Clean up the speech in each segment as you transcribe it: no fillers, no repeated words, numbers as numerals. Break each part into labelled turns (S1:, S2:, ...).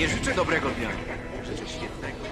S1: Nie życzę dobrego dnia. Życzę świetnego.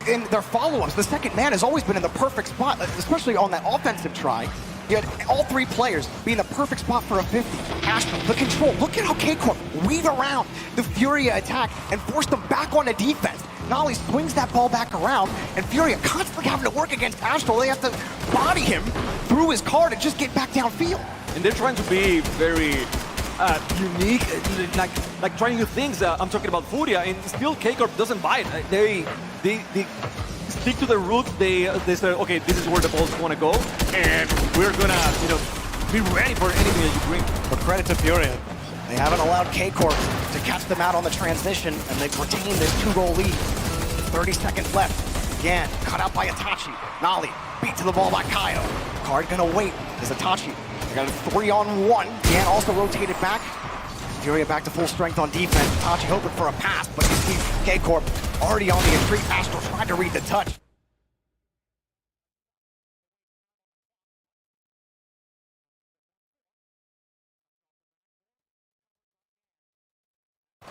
S2: in their follow-ups, the second man has always been in the perfect spot, especially on that offensive try. You had all three players be in the perfect spot for a 50. Astro, the control. Look at how K-Corp weave around the Furia attack and force them back onto defense. Nolly swings that ball back around, and Furia constantly having to work against Astro. They have to body him through his car to just get back downfield.
S3: And they're trying to be very unique, like trying new things. I'm talking about Furia, and still K-Corp doesn't bite. They stick to the roots. They say, okay, this is where the balls want to go, and we're gonna, be ready for anything that you bring.
S2: But credit to Furia. They haven't allowed K-Corp to catch them out on the transition, and they've retained this 2-goal lead. 30 seconds left. Again, cut out by Itachi. Nolly beat to the ball by Kaio. Card gonna wait as Itachi. They got a 3-on-1. Gan also rotated back. Furia back to full strength on defense. Itachi hoping for a pass, but you see K-Corp already on the retreat. Astro tried to read the touch.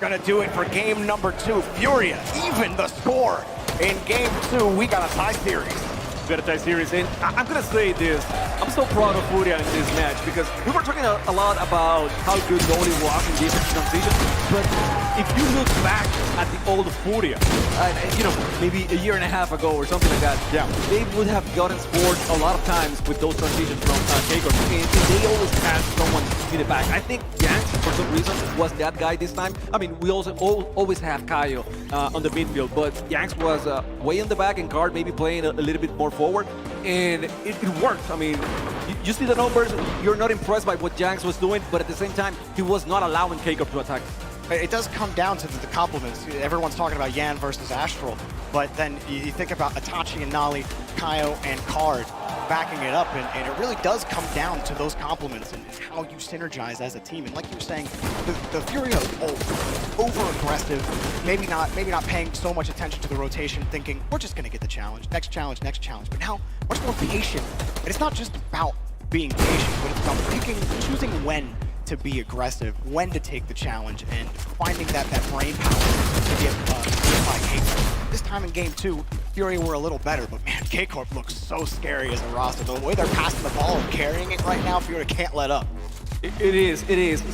S2: Gonna do it for game number 2. Furia, even the score in game 2. We got a tie series.
S3: We got a tie series, and I'm gonna say this. I'm so proud of Furia in this match because we were talking a lot about how good Noli was in defense transition, but if you look back at the old Furia, maybe a year and a half ago or something like that,
S2: yeah,
S3: they would have gotten scored a lot of times with those transitions from K-Corp, and they always had someone in the back. I think Yanks, for some reason, was that guy this time. I mean, we also always have Kaio on the midfield, but Yanks was way in the back and Card maybe playing a little bit more forward, and it worked. I mean, you see the numbers, you're not impressed by what Yanks was doing, but at the same time, he was not allowing K-Corp to attack.
S2: It does come down to the compliments. Everyone's talking about Yan versus Astral, but then you think about Itachi and Nolly, Kaio and Card backing it up, and it really does come down to those compliments and how you synergize as a team. And like you were saying, the Furia over-aggressive, maybe not paying so much attention to the rotation, thinking, we're just gonna get the challenge, next challenge, next challenge. But now, much more patient. And it's not just about being patient, but it's about choosing when to be aggressive, when to take the challenge, and finding that brain power to get by K-Corp. This time in game 2, Furia were a little better, but man, K-Corp looks so scary as a roster. The way they're passing the ball and carrying it right now, Furia can't let up.
S3: It is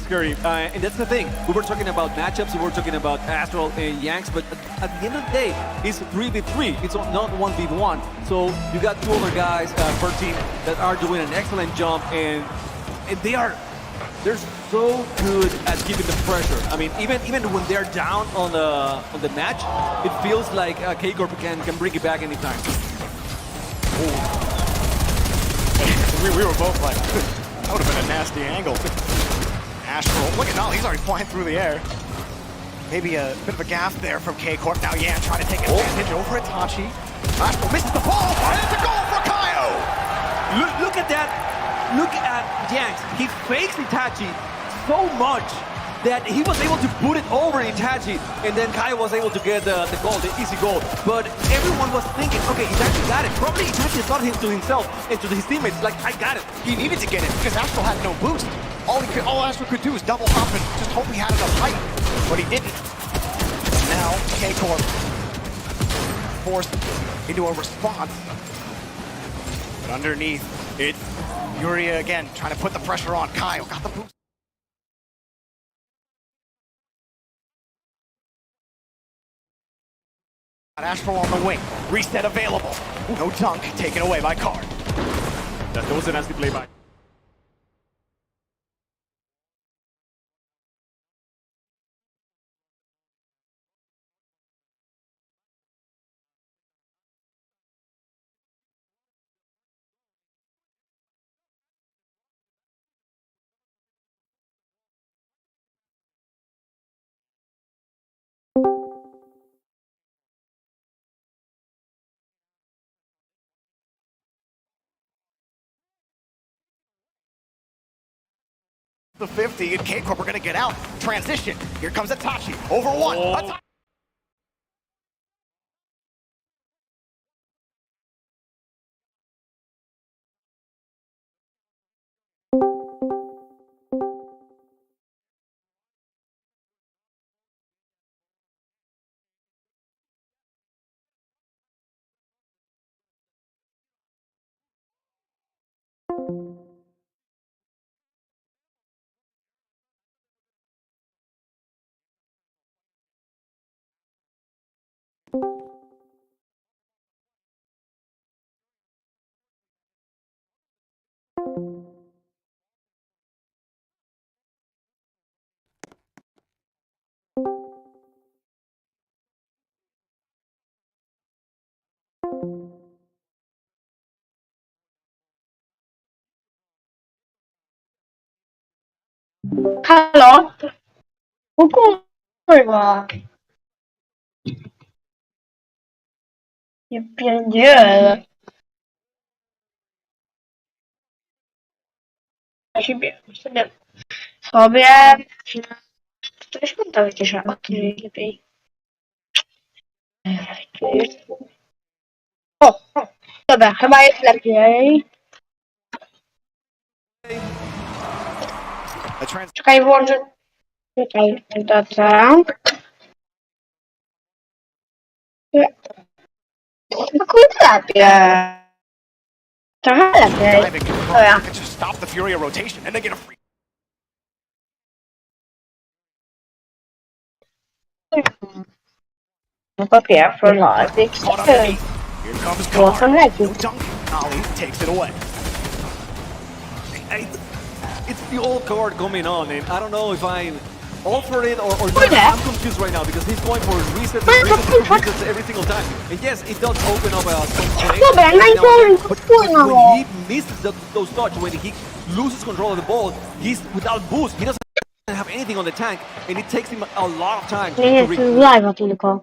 S3: scary, and that's the thing. We were talking about matchups, we were talking about Astral and Yanks, but at the end of the day, it's 3v3. It's not 1v1. So you got 2 other guys per team that are doing an excellent job, and they're so good at keeping the pressure. I mean, even when they're down on the match, it feels like K-Corp can bring it back anytime.
S2: we were both like, that would have been a nasty angle. Astral, look at Nolly, he's already flying through the air. Maybe a bit of a gaff there from K-Corp. Now Yan trying to take advantage over Itachi. Astral misses the ball, and it's a goal for Kaio!
S3: Look at that. Look at Yanks. He fakes Itachi so much that he was able to put it over Itachi, and then Kaio was able to get the goal, the easy goal. But everyone was thinking, okay, Itachi got it. Probably Itachi thought to himself and to his teammates, like, I got it.
S2: He needed to get it because Astral had no boost. All Astral could do is double hop and just hope he had enough height, but he didn't. Now K-Corp forced into a response. But underneath, it's Furia again, trying to put the pressure on. Kaio got the boost. Astral on the wing. Reset available. No dunk, taken away by Card.
S3: That was a nasty play by.
S2: The 50, and K-Corp are gonna get out. Transition. Here comes Itachi. Over one.
S3: Oh.
S4: Halo? O kurwa. Nie pierdzielę. Ja sobie coś to wycisza, o to lepiej. O, dobra, chyba jest lepiej. Czekaj, włączę. Tutaj, data. No kurde, lepiej. Trochę lepiej. Dobra.
S2: Just stop the Furia rotation and they get a free.
S4: No po pierwsze, no, lepiej.
S2: Caught underneath. Here comes
S4: Głosem
S2: Card.
S4: leci.
S2: Dunk. Ali takes it away.
S3: It's the old card coming on, and I don't know if I'm all for it or not.
S4: Okay.
S3: I'm confused right now because he's going for resets every single time. And yes, it does open up some play.
S4: Dobra, no i to
S3: But
S4: wpłynęło.
S3: when he misses those touch, when he loses control of the ball, he's without boost. He doesn't have anything on the tank, and it takes him a lot of time
S4: Nie, nie,
S3: to
S4: to jest live'a tylko.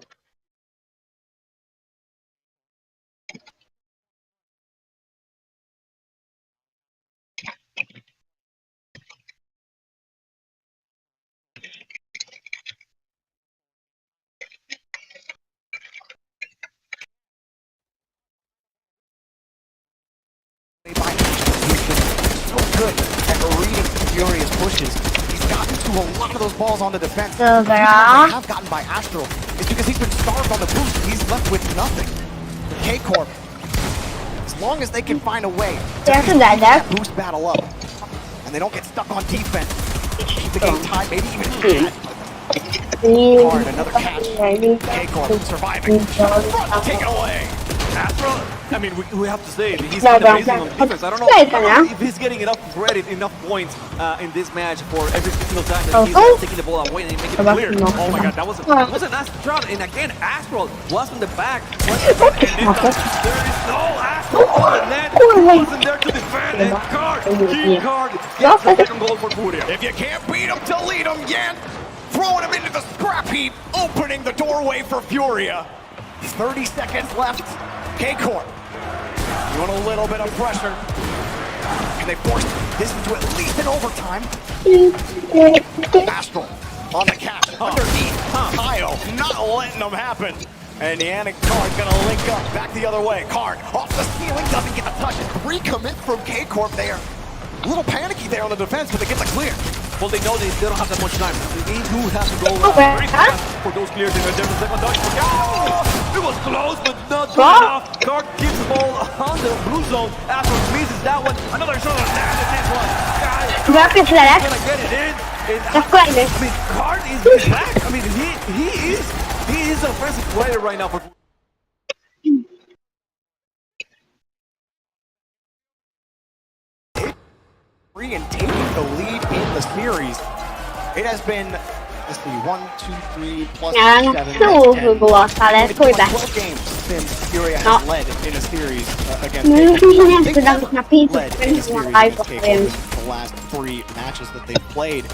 S2: He's been so good at reading Furious pushes. He's gotten to a lot of those balls on the defense. The reason why they have gotten by Astral is because he's been starved on the boost. He's left with nothing. K-Corp, as long as they can find a way to
S4: There's a
S2: keep
S4: guy there.
S2: that boost battle up, and they don't get stuck on defense, keep the game tied, maybe even tied. Hard, another catch. K-Corp surviving. Take it away.
S3: Astro, I mean, we have to say he's
S4: No,
S3: been amazing on
S4: but-
S3: defense. I don't
S4: Wait,
S3: know
S4: yeah.
S3: if he's getting enough credit, enough points in this match for every single time that he's
S4: Oh.
S3: taking the ball away and making it
S4: About
S3: clear.
S4: no.
S3: Oh my God, that was a nice shot. And again, Astral was on the back. And there is no Astral on the net. He wasn't there to defend. And Card, key Card, gets the second goal for Furia.
S2: If you can't beat him, to lead him, Yan throwing him into the scrap heap, opening the doorway for Furia. 30 seconds left. K-Corp, you want a little bit of pressure. Can they force this into at least an overtime? Astral on the catch, underneath. Kyle not letting them happen. And Yannick Card's gonna link up back the other way. Card off the ceiling, doesn't get the touch. Recommit from K-Corp there. A little panicky there on the defense, but they get the clear.
S3: Well, they know they don't have that much time. They do have to go
S4: Okay.
S3: very fast for those clears. And there's a second touch. Oh, it was close, but not good enough. Card keeps the ball on the blue zone. After misses that one, another shot on that. And this one,
S4: Trafię w lelek.
S3: gonna get it in. And,
S4: To kolejny.
S3: I mean, Card is back. I mean, he is an offensive player right now for.
S2: And taking the lead in the series. It has been, let's see, 1, 2, 3, plus
S4: Ja, no
S2: 7,
S4: tyłu
S2: 10.
S4: było, ale
S2: It's been
S4: kurde.
S2: 12 games since Furia
S4: No.
S2: has led in a series against
S4: No już
S2: K-Corp.
S4: mi się nie
S2: They've
S4: chce nawet
S2: never
S4: na 5
S2: led in a series
S4: na
S2: against
S4: live'a,
S2: K-Corp
S4: więc...
S2: in the last 3 matches that they've played.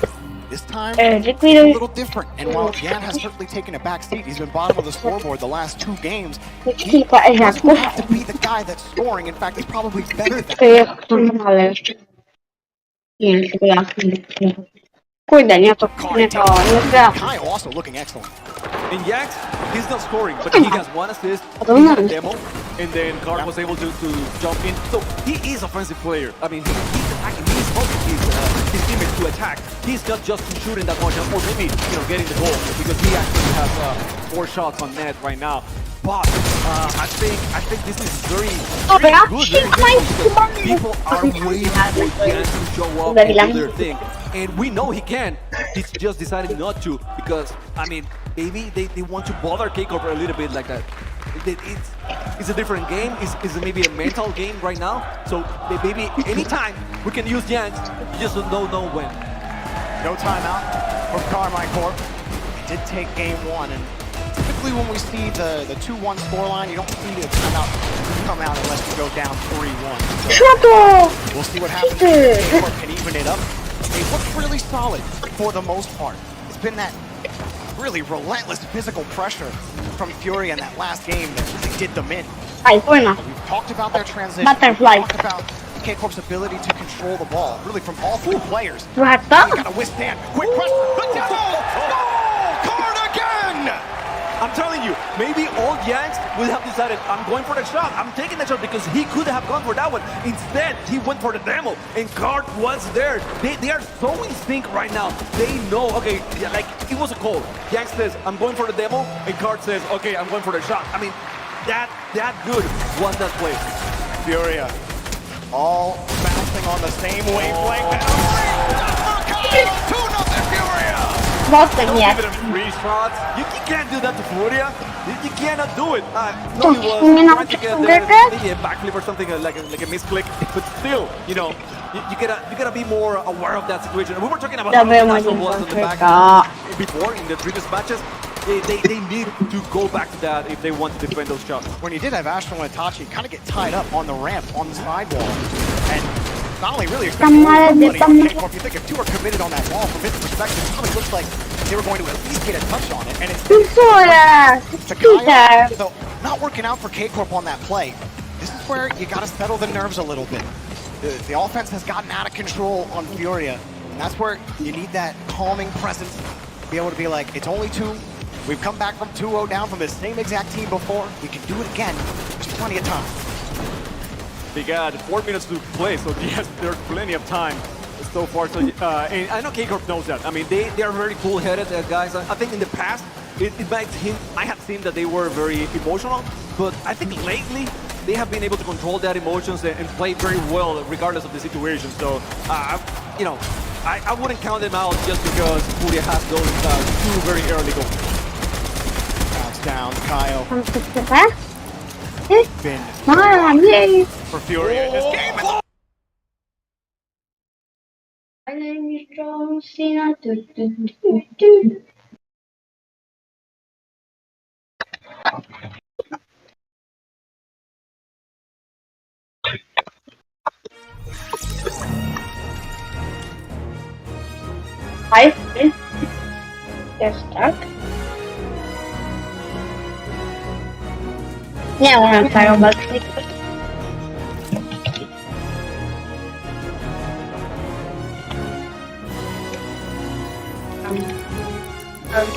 S2: This time,
S4: E,
S2: it's a
S4: dziękuję.
S2: little different. And while Yan has certainly taken a back seat, he's been bottom of the scoreboard the last 2 games.
S4: Kilka
S2: He doesn't
S4: eżaków.
S2: have to be the guy that's scoring. In fact, he's probably better than
S4: To jest to ale jeszcze. Nie wiem, tylko ja. Kurde, nie to, nie to, nie to.
S2: Kyle also looking excellent.
S3: In Yanks, he's not scoring, but he has one assist,
S4: I don't
S3: he had a
S4: know.
S3: demo, and then Card was able to jump in. So he is offensive player. I mean, he's attacking, he's helping his teammates to attack. He's not just shooting that much, or maybe, getting the goal, because he actually has 4 shots on net right now. But I think this is very good, very good, because people are waiting for Yan to show up and do their thing. And we know he can. He's just decided not to because, I mean, maybe they want to bother K-Corp a little bit like that. It's a different game. It's maybe a mental game right now. So maybe anytime we can use Yanks, you just don't know when.
S2: No timeout from Carmine Corp. They did take game 1, and typically when we see the 2-1 scoreline, you don't see the timeout come out unless you go down 3-1. So
S4: Co to?
S2: we'll see what happens if Corp can even it up. They've looked really solid for the most part. It's been that really relentless physical pressure from Fury in that last game that really did them in.
S4: Aj, fajna.
S2: We've talked about their transition.
S4: Butterfly.
S2: We've talked about K-Corp's ability to control the ball, really from all three players.
S4: Trochę
S2: You
S4: to?
S2: gotta withstand quick pressure. The double! Goal! Card again!
S3: I'm telling you, maybe old Yanks would have decided, I'm going for the shot. I'm taking the shot because he could have gone for that one. Instead, he went for the demo, and Card was there. They are so in sync right now. They know, okay, yeah, like, it was a call. Yanks says, I'm going for the demo, and Card says, okay, I'm going for the shot. I mean, that good was that play.
S2: Furia, all bouncing on the same wavelength. Oh. 2-0 Furia!
S4: Mocno
S3: Don't
S4: nie.
S3: give him free shots. You can't do that to Furia. You cannot do it.
S4: To
S3: he was
S4: nie
S3: trying to
S4: nauczyć
S3: get
S4: tą
S3: there,
S4: grę?
S3: maybe a backflip or something like a misclick. But still, you know, you gotta be more aware of that situation. And we were talking about how
S4: Dobra,
S3: National
S4: moja
S3: was in the back
S4: końcówka.
S3: before in the previous matches. They need to go back to that if they want to defend those shots.
S2: When you did have Astral and Itachi kind of get tied up on the ramp, on the sidewall, and not only really expecting somebody on K-Corp, you think if two are committed on that wall, from his perspective, it probably looks like they were going to at least get a touch on it, and it's
S4: Które?
S2: to
S4: Peter.
S2: Kyle, so not working out for K-Corp on that play. This is where you got to settle the nerves a little bit. The offense has gotten out of control on Furia, and that's where you need that calming presence to be able to be like, it's only two. We've come back from 2-0 down from the same exact team before. We can do it again. There's plenty of time.
S3: They got 4 minutes to play, so yes, there's plenty of time so far. So, and I know K-Corp knows that. I mean, they are very cool-headed guys. I think in the past, I have seen that they were very emotional, but I think lately, they have been able to control their emotions and play very well regardless of the situation. So, you know, I wouldn't count them out just because Furia has those two very early goals.
S2: Bounce down, Kyle.
S4: Tam to chce?
S2: Been
S4: A, nie.
S2: for Furia in this game.
S4: Ale niszczą syna. Tu. Aj, jest tak. Nie umiem tego walczyć.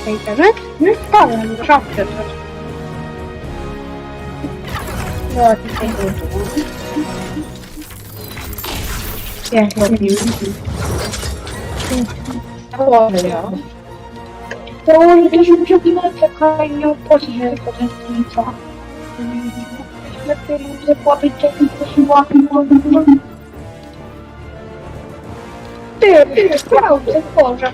S4: Internet? No powiem, rzadko to. No, tutaj jest robił. Ładnie. To może też zrobimy czekają później, potem co. Lepiej zapłacić jakimś siłami. Ty, sprawdzę, Boże.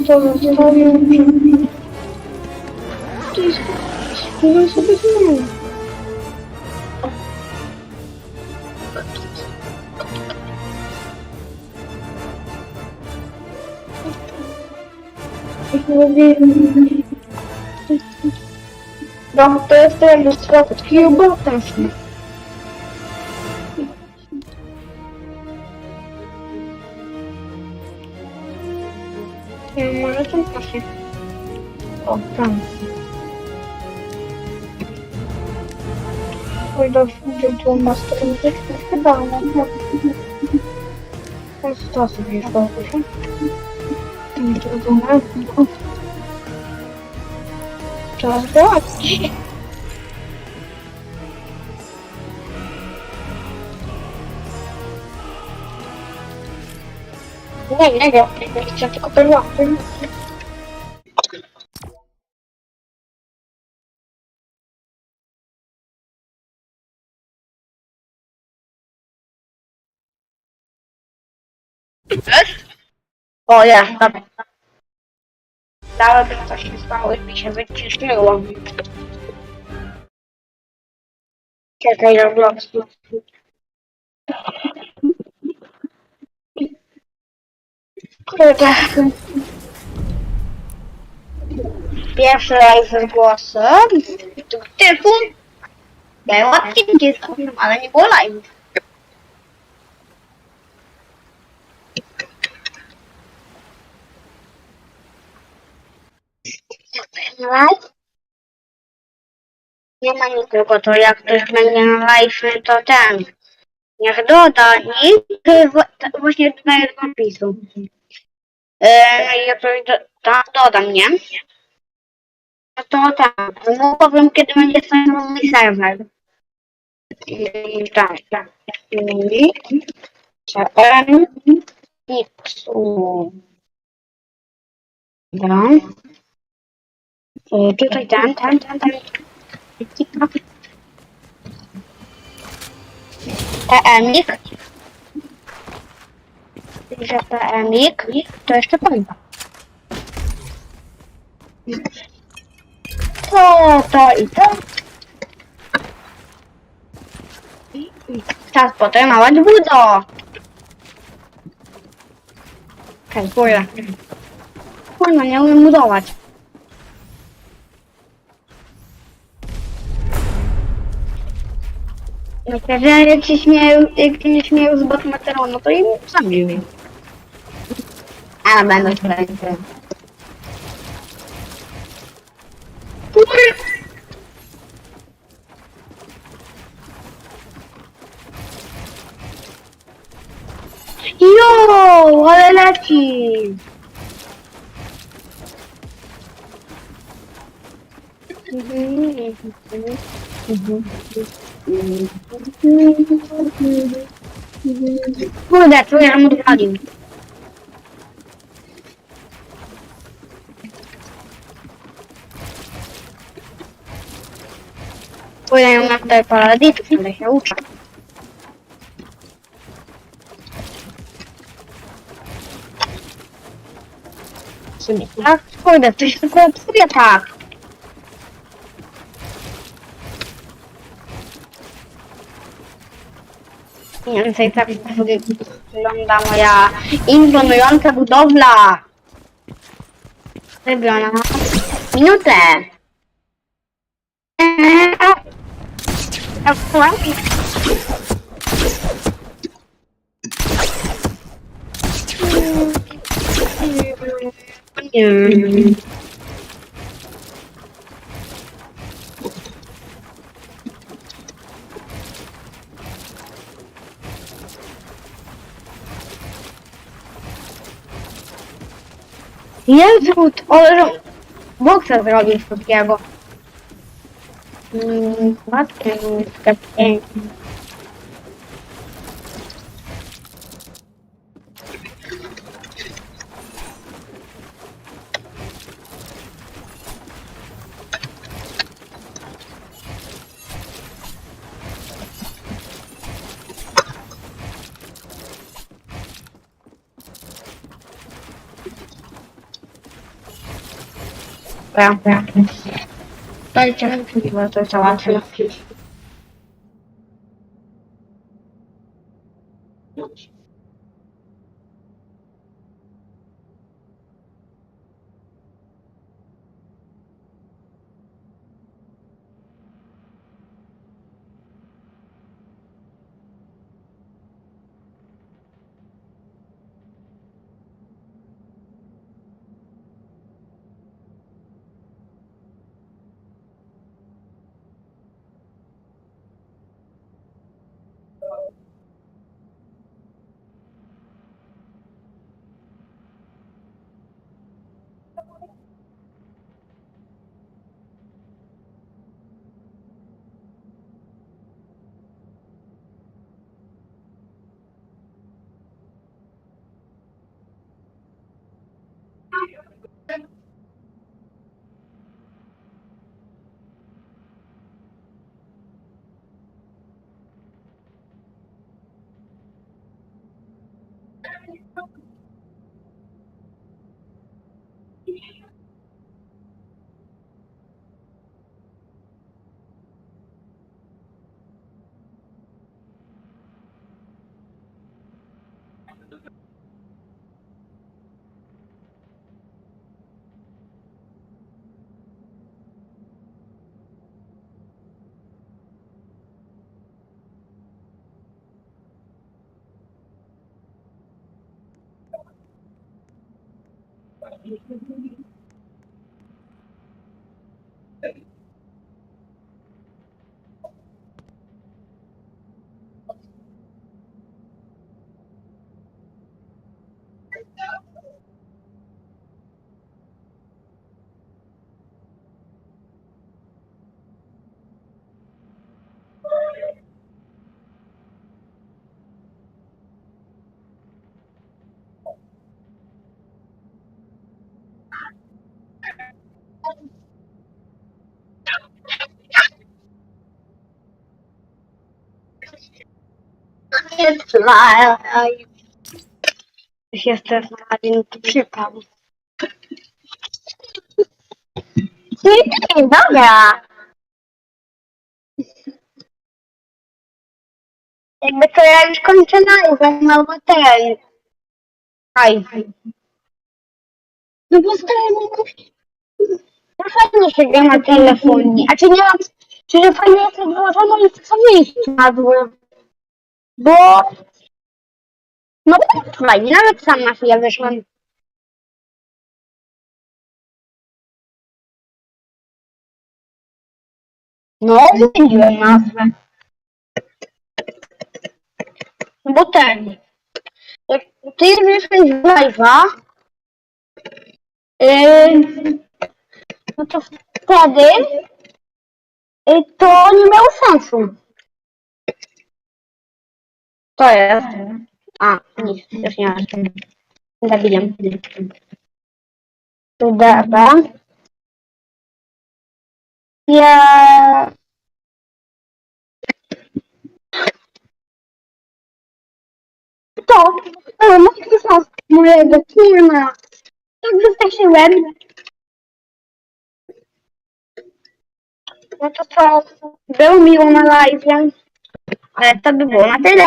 S4: To zostawię, to jest... To sobie zmienię. No, to jest ten słodki oboteczny. Może tam właśnie. O, tam. Oj, do tu ma stronę chyba, no. To sobie już dobrze. Czas działać. Nie wiem, chcę tylko perłapy. O ja, dobra. Dałem, co się stało i mi się wyciszyło. Czekaj na vlog. Kurde. Pierwszy raz z głosem. Typu. Miałem odcinki z głosem, ale nie było live. na live? Nie ma nikogo, to jak ktoś będzie na live, to ten. Niech doda nick właśnie tutaj do napisu. Ja coś dodam, nie? No to tak, no powiem kiedy będzie stanowił mój serwer. Tak. CM kixuuu. Dobra. Tutaj ten. PMik. Że PMik. To jeszcze pompa. To i to. Czas potremować budo. Dziękuję. Kurwa, nie umiem budować. Naprawdę jak się nie śmieją z Batmateronu, to im zabił. A będę śmiał. Jo, ale leci! Kurde, co ja mu odwalił? Pójdę na tutaj paladitów, ale się uczę. Tak, kurde, coś tylko psuje tak. Mniej więcej tak wygląda moja imponująca budowla. Zrobiona na minutę. Nie. Jezu, ale boksa zrobił wszystkiego. Matkę pięknie. Dajcie chwilę, to załatwię. It's live. Już jeszcze znalazłem to przypał. Nie, dobra. Jakby to ja już kończę live na baterii. Aj. No bo stary, no fajnie się gra na telefonie. A czy nie mam, czy że fajnie jest wyłożone i w co miejscu na dół? Bo... No tak fajnie, nawet sam na chwilę wyszłem. No, zmieniłem nazwę. Bo ten... Jak ty wyszłeś z live'a, no to wtedy to nie miało sensu. To jest. A, nic, już nie ma. Zabijam. Dobra. Ja... To mocno mojego filmu. Tak wystraszyłem. No to co? Było miło na live. Ale to by było na tyle.